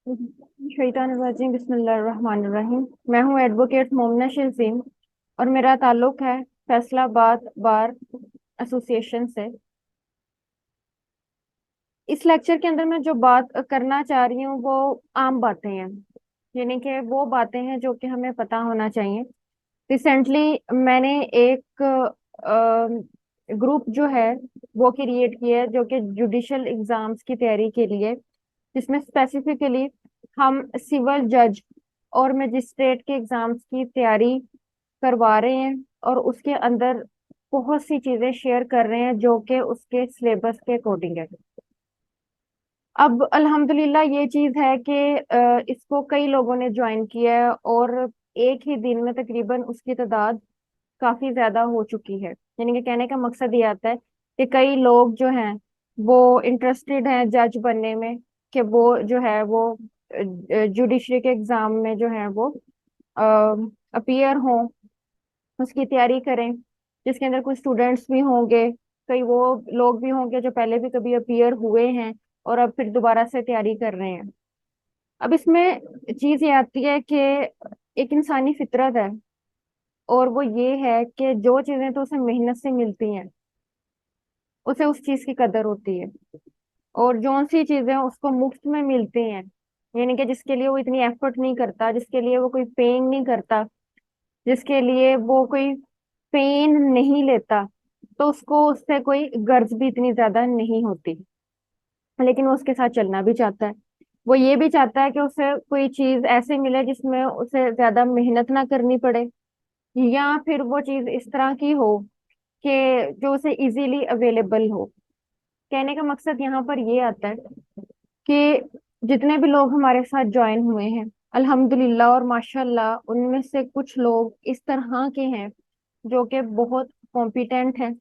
शैतानुर्रजीम बिस्मिल्लाहिर्रहमानिर्रहीम। मैं हूँ एडवोकेट मोमना शजीम और मेरा ताल्लुक है फैसलाबाद बार एसोसिएशन से। इस लेक्चर के अंदर मैं जो बात करना चाह रही हूँ वो आम बातें हैं, यानी कि वो बातें हैं जो कि हमें पता होना चाहिए। रिसेंटली मैंने एक ग्रुप जो है वो क्रिएट किया है जो कि जुडिशल एग्जाम्स की तैयारी के लिए, जिसमें स्पेसिफिकली हम सिविल जज और मजिस्ट्रेट के एग्जाम्स की तैयारी करवा रहे हैं और उसके अंदर बहुत सी चीजें शेयर कर रहे हैं जो कि उसके सिलेबस के अकॉर्डिंग है। अब अल्हम्दुलिल्लाह ये चीज है कि इसको कई लोगों ने ज्वाइन किया है और एक ही दिन में तकरीबन उसकी तादाद काफी ज्यादा हो चुकी है। यानी कि कहने का मकसद ये आता है कि कई लोग जो हैं वो इंटरेस्टेड हैं जज बनने में, कि वो जो है वो जुडिशरी के एग्जाम में जो है वो अपीयर हों, उसकी तैयारी करें, जिसके अंदर कुछ स्टूडेंट्स भी होंगे, कई वो लोग भी होंगे जो पहले भी कभी अपीयर हुए हैं और अब फिर दोबारा से तैयारी कर रहे हैं। अब इसमें चीज ये आती है कि एक इंसानी फितरत है और वो ये है कि जो चीजें तो उसे मेहनत से मिलती हैं उसे उस चीज की कदर होती है, और जो सी चीजें उसको मुफ्त में मिलती हैं, यानी कि जिसके लिए वो इतनी एफर्ट नहीं करता, जिसके लिए वो कोई पेन नहीं करता, जिसके लिए वो कोई पेन नहीं लेता, तो उसको उससे कोई गर्ज भी इतनी ज्यादा नहीं होती। लेकिन वो उसके साथ चलना भी चाहता है। वो ये भी चाहता है कि उसे कोई चीज ऐसे मिले जिसमें उसे ज्यादा मेहनत ना करनी पड़े, या फिर वो चीज इस तरह की हो कि जो उसे इजीली अवेलेबल हो। कहने का मकसद यहाँ पर ये आता है कि जितने भी लोग हमारे साथ ज्वाइन हुए हैं अल्हम्दुलिल्लाह और माशाल्लाह, उनमें से कुछ लोग इस तरह के हैं जो कि बहुत कॉम्पिटेंट हैं,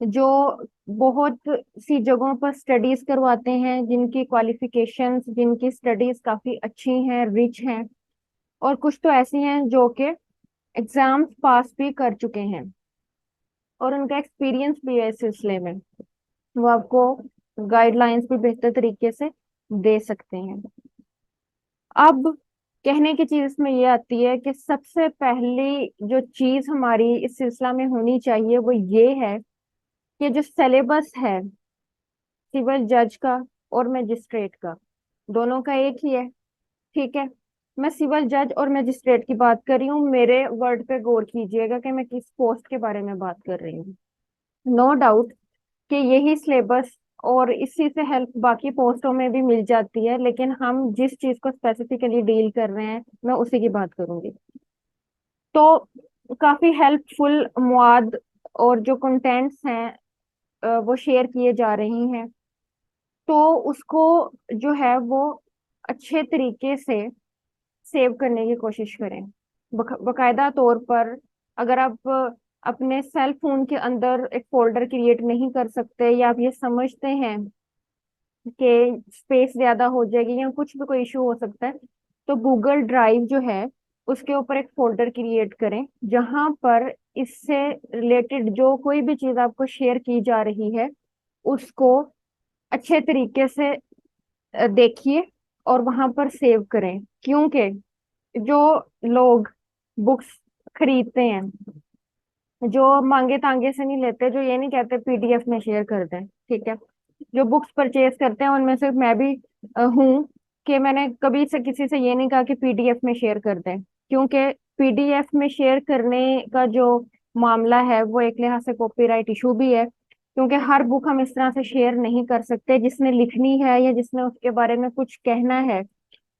जो बहुत सी जगहों पर स्टडीज करवाते हैं, जिनकी क्वालिफिकेशंस, जिनकी स्टडीज काफी अच्छी हैं, रिच हैं। और कुछ तो ऐसी हैं जो कि एग्जाम्स पास भी कर चुके हैं और उनका एक्सपीरियंस भी है इस सिलसिले में। वो आपको गाइडलाइंस भी बेहतर तरीके से दे सकते हैं। अब कहने की चीज इसमें ये आती है कि सबसे पहली जो चीज हमारी इस सिलसिला में होनी चाहिए वो ये है कि जो सिलेबस है सिविल जज का और मजिस्ट्रेट का, दोनों का एक ही है। ठीक है, मैं सिविल जज और मजिस्ट्रेट की बात कर रही हूँ, मेरे वर्ड पे गौर कीजिएगा कि मैं किस पोस्ट के बारे में बात कर रही हूँ। नो डाउट कि यही सिलेबस और इसी से हेल्प बाकी पोस्टों में भी मिल जाती है, लेकिन हम जिस चीज को स्पेसिफिकली डील कर रहे हैं मैं उसी की बात करूंगी। तो काफी हेल्पफुल मवाद और जो कंटेंट्स हैं वो शेयर किए जा रही हैं, तो उसको जो है वो अच्छे तरीके से सेव करने की कोशिश करें। बकायदा तौर पर अगर आप अपने सेल फोन के अंदर एक फोल्डर क्रिएट नहीं कर सकते, या आप ये समझते हैं कि स्पेस ज्यादा हो जाएगी या कुछ भी कोई इशू हो सकता है, तो गूगल ड्राइव जो है उसके ऊपर एक फोल्डर क्रिएट करें जहां पर इससे रिलेटेड जो कोई भी चीज आपको शेयर की जा रही है उसको अच्छे तरीके से देखिए और वहां पर सेव करें। क्योंकि जो लोग बुक्स खरीदते हैं, जो मांगे तांगे से नहीं लेते, जो ये नहीं कहते पीडीएफ में शेयर कर दें, ठीक है, जो बुक्स परचेज करते हैं उनमें से मैं भी हूँ, कि मैंने कभी से किसी से ये नहीं कहा कि पीडीएफ में शेयर कर दें, क्योंकि पीडीएफ में शेयर करने का जो मामला है वो एक लिहाज से कॉपीराइट इशू भी है, क्योंकि हर बुक हम इस तरह से शेयर नहीं कर सकते। जिसने लिखनी है या जिसने उसके बारे में कुछ कहना है,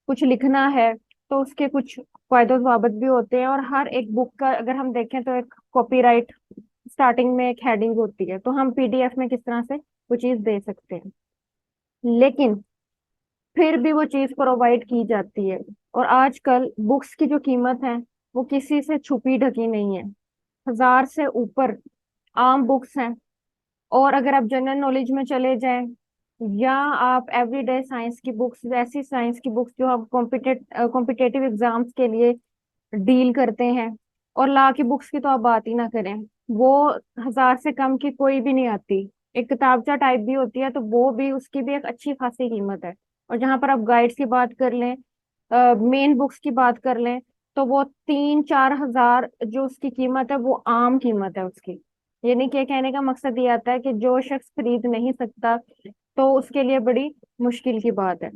कुछ लिखना है, तो उसके कुछ फायदे वाबत भी होते हैं, और हर एक बुक का अगर हम देखें तो एक कॉपीराइट स्टार्टिंग में एक हेडिंग होती है, तो हम पीडीएफ में किस तरह से वो चीज दे सकते हैं। लेकिन फिर भी वो चीज प्रोवाइड की जाती है, और आजकल बुक्स की जो कीमत है वो किसी से छुपी ढकी नहीं है, 1000 से ऊपर आम बुक्स हैं। और अगर आप जनरल नॉलेज में चले जाएं, या आप एवरीडे साइंस की बुक्स, ऐसी साइंस की बुक्स जो आप कॉम्पिटेटिव एग्जाम्स के लिए डील करते हैं, और लॉ की बुक्स की तो आप बात ही ना करें, वो 1000 से कम की कोई भी नहीं आती। एक किताबचा टाइप भी होती है तो वो भी, उसकी भी एक अच्छी खासी कीमत है। और जहां पर आप गाइड्स की बात कर लें, मेन बुक्स की बात कर लें, तो वो 3-4 हजार जो उसकी कीमत है वो आम कीमत है उसकी। यानी कि कहने का मकसद ये आता है कि जो शख्स खरीद नहीं सकता तो उसके लिए बड़ी मुश्किल की बात है।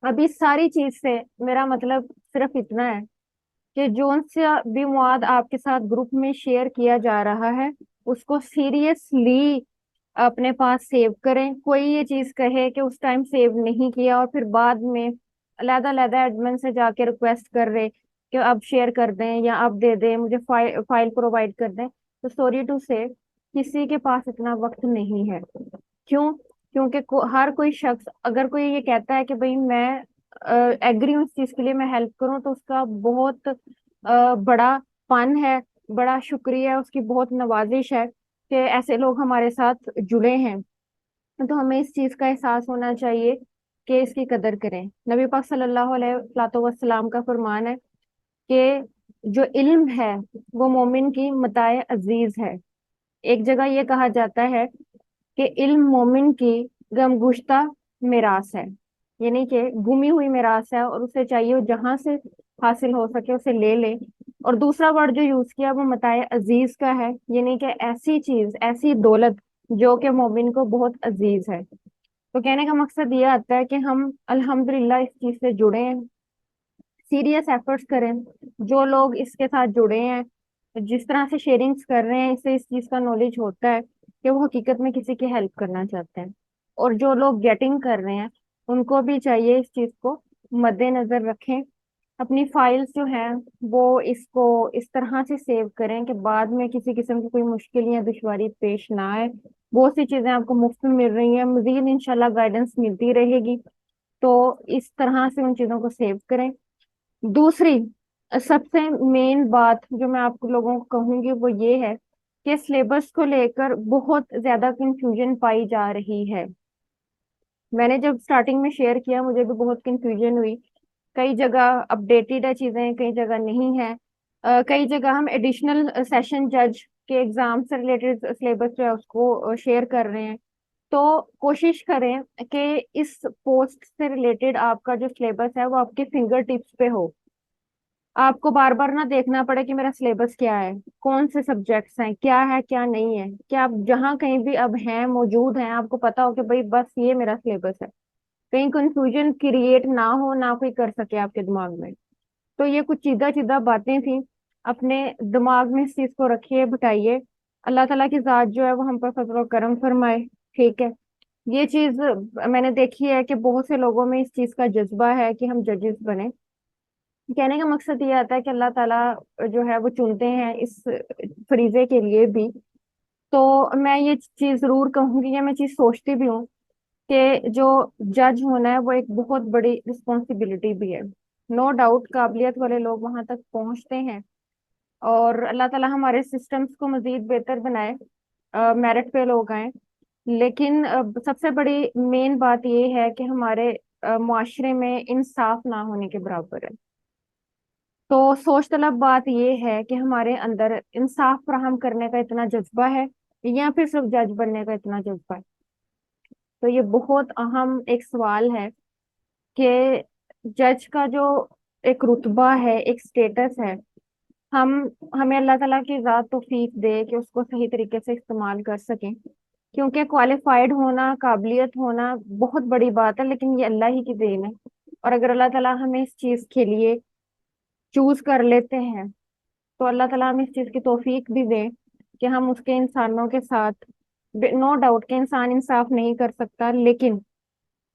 अब इस सारी चीज से मेरा मतलब सिर्फ इतना है कि जोन सा भी मवाद आपके साथ ग्रुप में शेयर किया जा रहा है उसको सीरियसली अपने पास सेव करें। कोई ये चीज कहे कि उस टाइम सेव नहीं किया और फिर बाद में अलहदा अलहदा एडमिन से जाके रिक्वेस्ट कर रहे कि अब शेयर कर दें या अब दे दें, मुझे फाइल प्रोवाइड कर दें, तो सॉरी टू से किसी के पास इतना वक्त नहीं है। क्यों? क्योंकि हर कोई शख्स अगर कोई ये कहता है कि भाई मैं एग्री हूँ इस चीज के लिए, मैं हेल्प करूँ, तो उसका बहुत बड़ा फन है, बड़ा शुक्रिया, उसकी बहुत नवाजिश है कि ऐसे लोग हमारे साथ जुड़े हैं। तो हमें इस चीज का एहसास होना चाहिए कि इसकी कदर करें। नबी पाक सल्लल्लाहु अलैहि वसल्लम का फरमान है कि जो इल्म है वो मोमिन की मताए अजीज है। एक जगह ये कहा जाता है कि इल्म मोमिन की गमगुश्ता मिरास है, यानी कि गुमी हुई मिरास है और उसे चाहिए वो जहां से हासिल हो सके उसे ले ले। और दूसरा वर्ड जो यूज किया वो मताए अजीज का है, यानी कि ऐसी चीज, ऐसी दौलत जो कि मोमिन को बहुत अजीज है। तो कहने का मकसद ये आता है कि हम अल्हम्दुलिल्लाह इस चीज से जुड़े हैं, सीरियस एफर्ट्स करें। जो लोग इसके साथ जुड़े हैं, जिस तरह से शेयरिंग्स कर रहे हैं, इससे इस चीज का नॉलेज होता है कि वो हकीकत में किसी की हेल्प करना चाहते हैं। और जो लोग गेटिंग कर रहे हैं उनको भी चाहिए इस चीज को मद्देनजर रखें। अपनी फाइल्स जो हैं वो इसको इस तरह से सेव करें कि बाद में किसी किस्म की कोई मुश्किल या दुश्वारी पेश ना आए। बहुत सी चीजें आपको मुफ्त में मिल रही हैं, मजीद इंशाल्लाह गाइडेंस मिलती रहेगी, तो इस तरह से उन चीजों को सेव करें। दूसरी सबसे मेन बात जो मैं आप लोगों को कहूंगी वो ये है कि सिलेबस को लेकर बहुत ज्यादा कंफ्यूजन पाई जा रही है। मैंने जब स्टार्टिंग में शेयर किया मुझे भी बहुत कंफ्यूजन हुई। कई जगह अपडेटेड है चीजें, कई जगह नहीं है। कई जगह हम एडिशनल सेशन जज के एग्जाम से रिलेटेड सिलेबस जो है उसको शेयर कर रहे हैं। तो कोशिश करें कि इस पोस्ट से रिलेटेड आपका जो सिलेबस है वो आपके फिंगर टिप्स पे हो। आपको बार बार ना देखना पड़े कि मेरा सिलेबस क्या है, कौन से सब्जेक्ट्स हैं, क्या है क्या नहीं है, कि आप जहाँ कहीं भी अब हैं, मौजूद हैं, आपको पता हो कि भाई बस ये मेरा सिलेबस है। कहीं कंफ्यूजन क्रिएट ना हो, ना कोई कर सके आपके दिमाग में। तो ये कुछ सीधा सीधा बातें थी, अपने दिमाग में इस चीज को रखिए, बिठाइए। अल्लाह ताला की जात जो है वो हम पर फजल और करम फरमाए। ठीक है। ये चीज मैंने देखी है कि बहुत से लोगों में इस चीज का जज्बा है कि हम जजेस बने। कहने का मकसद ये आता है कि अल्लाह ताला जो है वो चुनते हैं इस फरीजे के लिए भी। तो मैं ये चीज जरूर कहूंगी, या मैं चीज सोचती भी हूँ कि जो जज होना है वो एक बहुत बड़ी रिस्पॉन्सिबिलिटी भी है। नो डाउट काबिलियत वाले लोग वहां तक पहुंचते हैं, और अल्लाह ताला हमारे सिस्टम्स को मजीद बेहतर बनाए, मेरिट पे लोग आए। लेकिन सबसे बड़ी मेन बात ये है कि हमारे मुआशरे में इंसाफ ना होने के बराबर है। तो सोच तलब बात ये है कि हमारे अंदर इंसाफ फराहम करने का इतना जज्बा है या फिर सिर्फ जज बनने का इतना जज्बा है। तो ये बहुत अहम एक सवाल है कि जज का जो एक रुतबा है, एक स्टेटस है, हम हमें अल्लाह ताला की ज़ात तौफीक दे कि उसको सही तरीके से इस्तेमाल कर सकें। क्योंकि क्वालिफाइड होना, काबिलियत होना बहुत बड़ी बात है, लेकिन ये अल्लाह ही की देन है। और अगर अल्लाह ताला हमें इस चीज़ के लिए चूज कर लेते हैं तो अल्लाह ताला हमें इस चीज की तौफीक भी दे कि हम उसके इंसानों के साथ, नो डाउट के इंसान इंसाफ नहीं कर सकता, लेकिन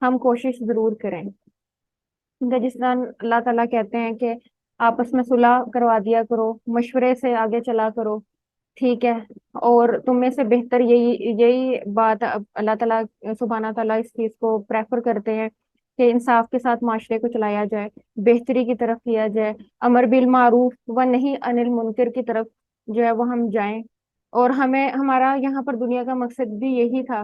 हम कोशिश जरूर करें। क्योंकि जिस तरह अल्लाह ताला कहते हैं कि आपस में सुलह करवा दिया करो, मशवरे से आगे चला करो। ठीक है। और तुम में से बेहतर यही यही बात अल्लाह ताला सुबहाना ताला इस चीज को प्रेफर करते हैं कि इंसाफ के साथ माशरे को चलाया जाए, बेहतरी की तरफ किया जाए, अमर बिल मारूफ व नहीं अनिल मुनकर की तरफ जो है वो हम जाएं। और हमें हमारा यहाँ पर दुनिया का मकसद भी यही था,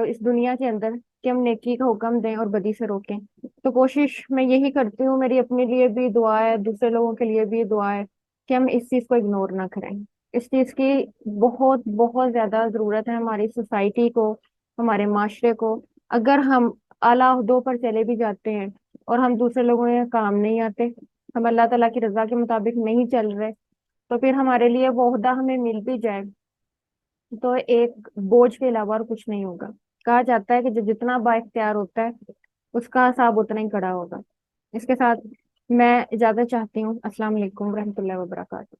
इस दुनिया के अंदर, कि हम नेकी का हुक्म दें और बदी से रोकें। तो कोशिश मैं यही करती हूँ, मेरी अपने लिए भी दुआ है, दूसरे लोगों के लिए भी दुआ है कि हम इस चीज को इग्नोर ना करें। इस चीज की बहुत बहुत ज्यादा जरूरत है हमारी सोसाइटी को, हमारे माशरे को। अगर हम आला ओहदों पर चले भी जाते हैं और हम दूसरे लोगों के काम नहीं आते, हम अल्लाह ताला की रजा के मुताबिक नहीं चल रहे, तो फिर हमारे लिए वो ओहदा हमें मिल भी जाए तो एक बोझ के अलावा और कुछ नहीं होगा। कहा जाता है कि जो जितना बाइख्तियार होता है उसका हिसाब उतना ही कड़ा होगा। इसके साथ मैं इजाजत चाहती हूँ। अस्सलाम वालेकुम रहमतुल्लाहि व बरकातहू।